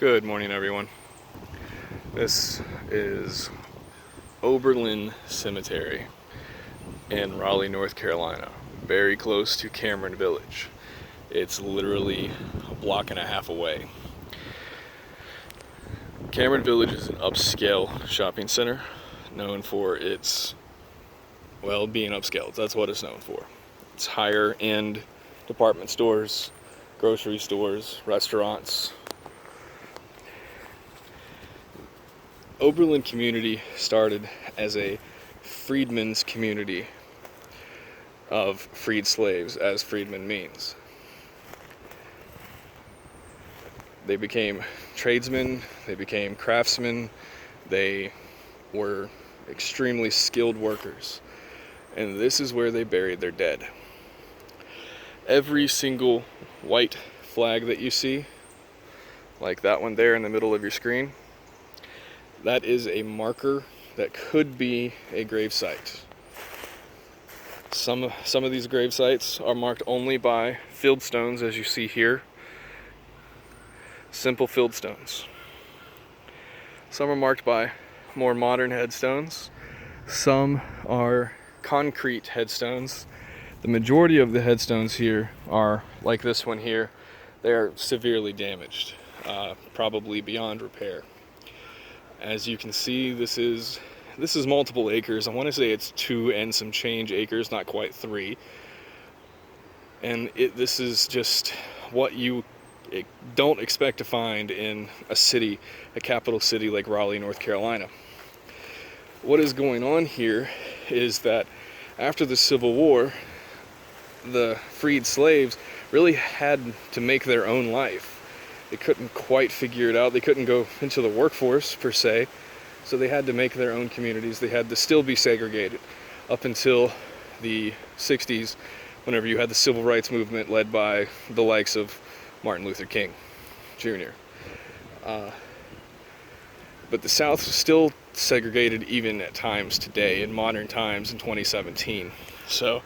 Good morning, everyone. This is Oberlin Cemetery in Raleigh, North Carolina, very close to Cameron Village. It's literally a block and a half away. Cameron Village is an upscale shopping center known for its, being upscale. That's what it's known for. It's higher end department stores, grocery stores, restaurants. Oberlin community started as a freedman's community of freed slaves, as freedman means. They became tradesmen, they became craftsmen, they were extremely skilled workers, and this is where they buried their dead. Every single white flag that you see, like that one there in the middle of your screen, that is a marker that could be a gravesite. Some of these gravesites are marked only by field stones, as you see here. Simple field stones. Some are marked by more modern headstones. Some are concrete headstones. The majority of the headstones here are like this one here. They are severely damaged, probably beyond repair. As you can see, this is multiple acres. I want to say it's 2 and some change acres, not quite 3. And this is just what you don't expect to find in a capital city like Raleigh, North Carolina. What is going on here is that after the Civil War, the freed slaves really had to make their own life. They couldn't quite figure it out. They couldn't go into the workforce per se, so they had to make their own communities. They had to still be segregated up until the 60s, whenever you had the civil rights movement led by the likes of Martin Luther King Jr. But the South is still segregated even at times today, in modern times in 2017. So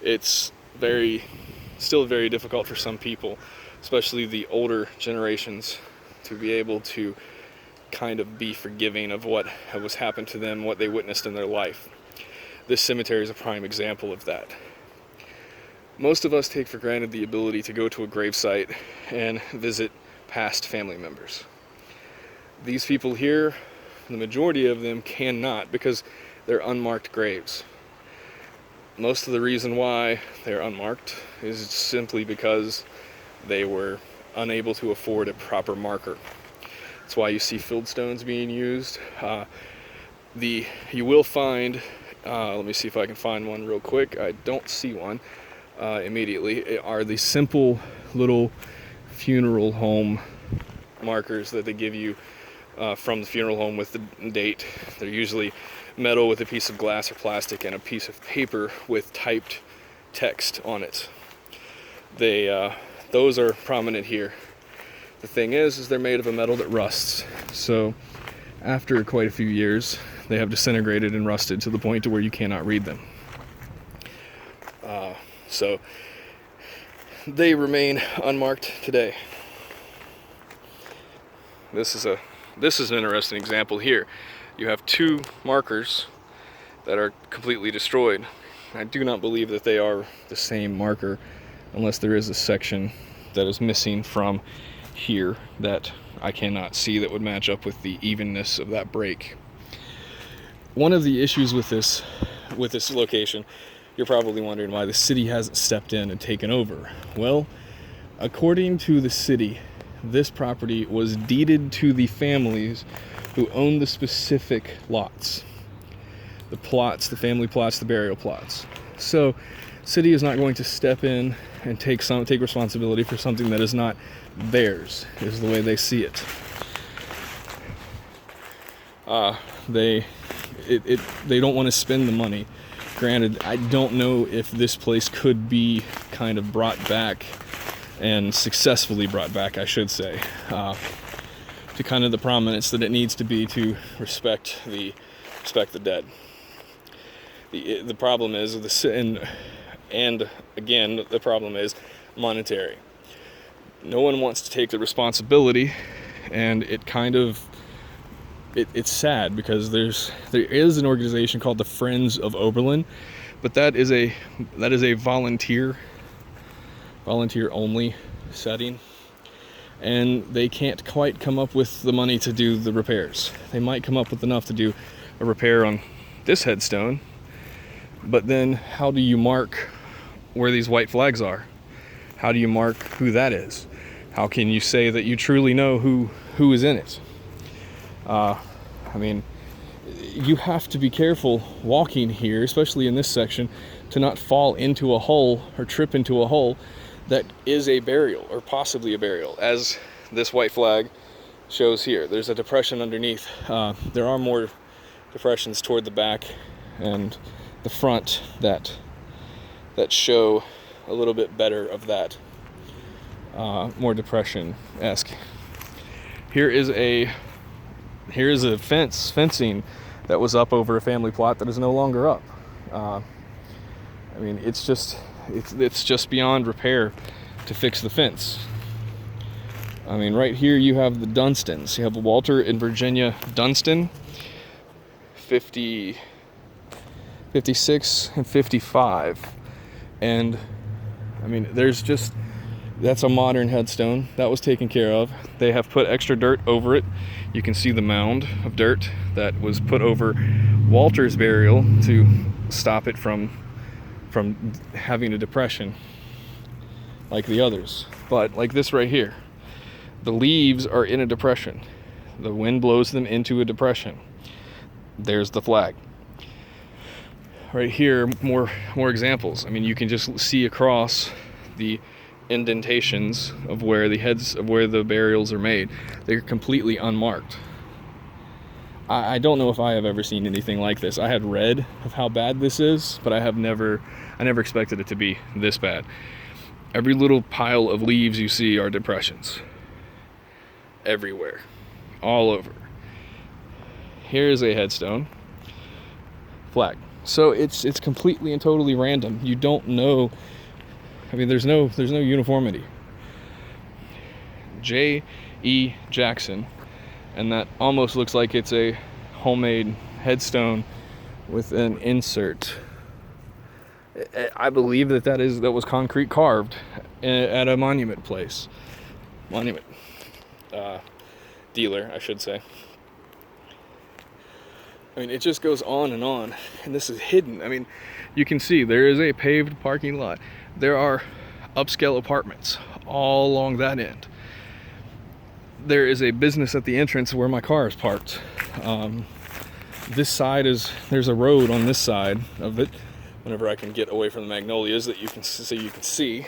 it's still very difficult for some people, especially the older generations, to be able to kind of be forgiving of what was happened to them, what they witnessed in their life. This cemetery is a prime example of that. Most of us take for granted the ability to go to a gravesite and visit past family members. These people here, the majority of them cannot, because they're unmarked graves. Most of the reason why they're unmarked is simply because they were unable to afford a proper marker. That's why you see field stones being used. You will find, let me see if I can find one real quick. I don't see one immediately. Are the simple little funeral home markers that they give you from the funeral home with the date. They're usually metal with a piece of glass or plastic and a piece of paper with typed text on it. Those are prominent here. The thing is they're made of a metal that rusts. So after quite a few years, they have disintegrated and rusted to the point to where you cannot read them. So they remain unmarked today. This is an interesting example here. You have 2 markers that are completely destroyed. I do not believe that they are the same marker, unless there is a section that is missing from here that I cannot see that would match up with the evenness of that break. One of the issues with this location, you're probably wondering why the city hasn't stepped in and taken over. Well, according to the city, this property was deeded to the families who own the specific lots. The plots, the family plots, the burial plots. So, city is not going to step in and take responsibility for something that is not theirs, is the way they see it. They don't want to spend the money. Granted, I don't know if this place could be kind of brought back, and successfully brought back, I should say, to kind of the prominence that it needs to be to respect the dead. The problem is and again the problem is monetary. No one wants to take the responsibility and it kind of it's sad because there is an organization called the Friends of Oberlin, but that is a volunteer only setting, and they can't quite come up with the money to do the repairs. They might come up with enough to do a repair on this headstone, but then how do you mark where these white flags are? How do you mark who that is? How can you say that you truly know who is in it? I mean, you have to be careful walking here, especially in this section, to not fall into a hole or trip into a hole that is a burial or possibly a burial, as this white flag shows here. There's a depression underneath. There are more depressions toward the back and the front that show a little bit better of that, more depression-esque. Here is a fencing that was up over a family plot that is no longer up. I mean, it's just beyond repair to fix the fence. I mean, right here you have the Dunstons. You have Walter and Virginia Dunston, 56 and 55. And I mean, that's a modern headstone that was taken care of. They have put extra dirt over it. You can see the mound of dirt that was put over Walter's burial to stop it from having a depression like the others. But like this right here, the leaves are in a depression. The wind blows them into a depression. There's the flag. Right here, more examples. I mean, you can just see across the indentations of where the burials are made. They're completely unmarked. I don't know if I have ever seen anything like this. I had read of how bad this is, but I never expected it to be this bad. Every little pile of leaves you see are depressions. Everywhere. All over. Here's a headstone. Flag. So it's completely and totally random. You don't know. I mean, there's no uniformity. J.E. Jackson, and that almost looks like it's a homemade headstone with an insert. I believe that was concrete carved at a monument place. Monument dealer, I should say. I mean, it just goes on, and this is hidden. I mean, you can see there is a paved parking lot. There are upscale apartments all along that end. There is a business at the entrance where my car is parked. This side there's a road on this side of it. Whenever I can get away from the magnolias that you can see.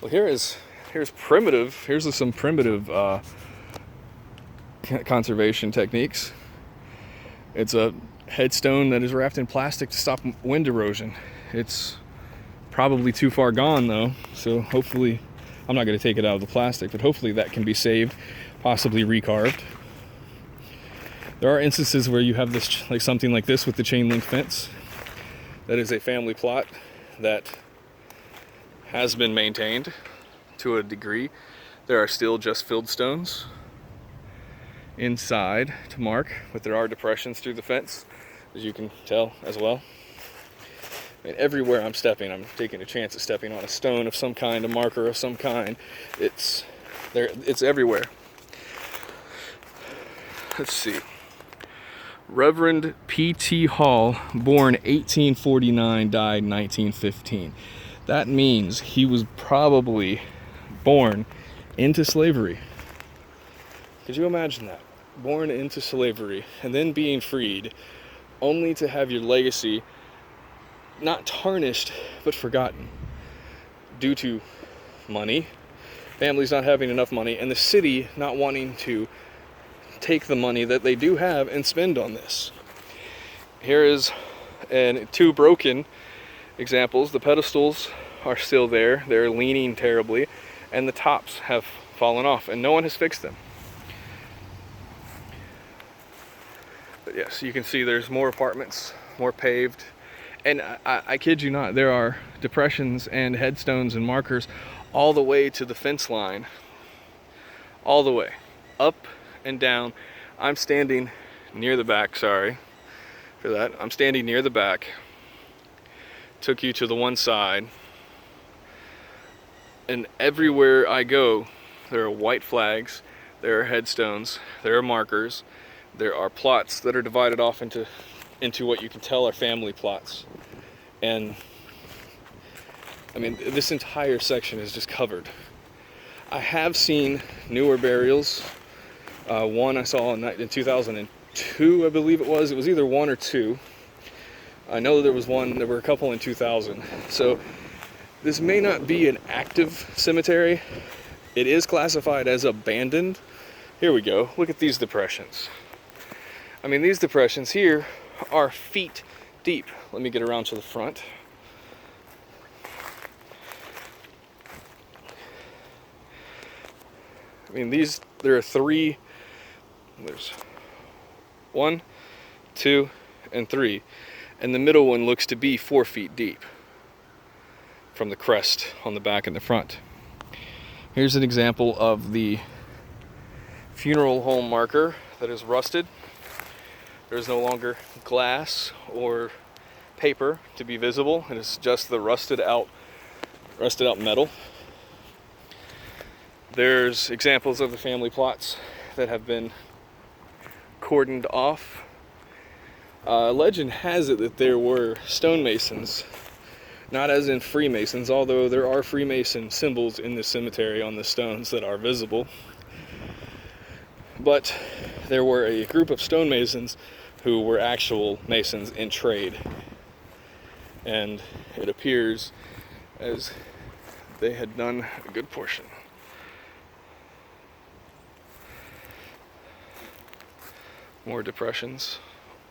Well, here's primitive. Here's some primitive conservation techniques. It's a headstone that is wrapped in plastic to stop wind erosion. It's probably too far gone though, so hopefully I'm not going to take it out of the plastic, but hopefully that can be saved, possibly recarved. There are instances where you have this, like something like this with the chain link fence. That is a family plot that has been maintained to a degree. There are still just filled stones inside to mark, but there are depressions through the fence, as you can tell as well. I mean, everywhere I'm stepping, I'm taking a chance of stepping on a stone of some kind, a marker of some kind. It's everywhere. Let's see. Reverend P.T. Hall, born 1849, died 1915. That means he was probably born into slavery. Could you imagine that? Born into slavery and then being freed, only to have your legacy not tarnished, but forgotten. Due to money, families not having enough money, and the city not wanting to take the money that they do have and spend on this. Here is two broken examples. The pedestals are still there. They're leaning terribly, and the tops have fallen off, and no one has fixed them. But yes, you can see there's more apartments, more paved, And I kid you not, there are depressions and headstones and markers all the way to the fence line, all the way, up and down. I'm standing near the back, sorry for that. I'm standing near the back. Took you to the one side. And everywhere I go, there are white flags, there are headstones, there are markers, there are plots that are divided off into what you can tell are family plots. And I mean, this entire section is just covered. I have seen newer burials. One I saw in 2002, I believe it was. It was either one or two. I know there were a couple in 2000. So this may not be an active cemetery. It is classified as abandoned. Here we go. Look at these depressions. I mean, these depressions here are feet deep. Let me get around to the front. I mean, there are three, there's 1, 2, and 3. And the middle one looks to be 4 feet deep from the crest on the back and the front. Here's an example of the funeral home marker that is rusted. There's no longer glass or paper to be visible. It is just the rusted out metal. There's examples of the family plots that have been cordoned off. Legend has it that there were stonemasons, not as in Freemasons, although there are Freemason symbols in this cemetery on the stones that are visible. But there were a group of stonemasons who were actual masons in trade. And it appears as they had done a good portion. More depressions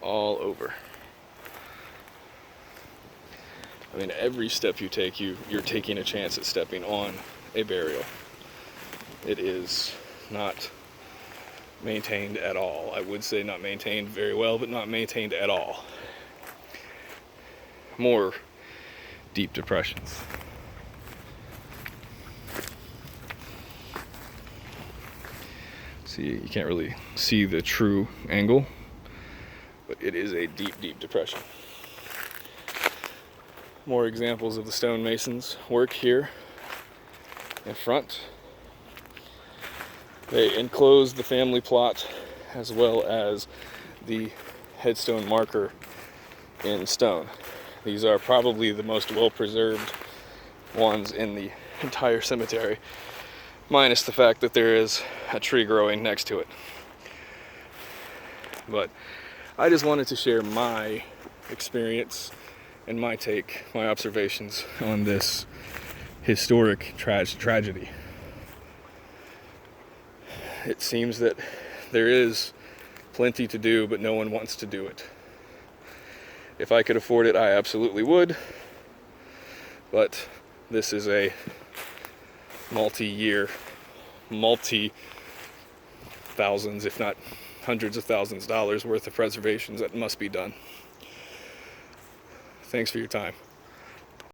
all over. I mean, every step you take, you're taking a chance at stepping on a burial. It is not maintained at all. I would say not maintained very well, but not maintained at all. More deep depressions. See, you can't really see the true angle, but it is a deep, deep depression. More examples of the stonemasons' work here in front. They enclosed the family plot as well as the headstone marker in stone. These are probably the most well-preserved ones in the entire cemetery, minus the fact that there is a tree growing next to it. But I just wanted to share my experience and my take, my observations on this historic tragedy. It seems that there is plenty to do, but no one wants to do it. If I could afford it, I absolutely would. But this is a multi-year, multi-thousands, if not hundreds of thousands of dollars worth of preservations that must be done. Thanks for your time.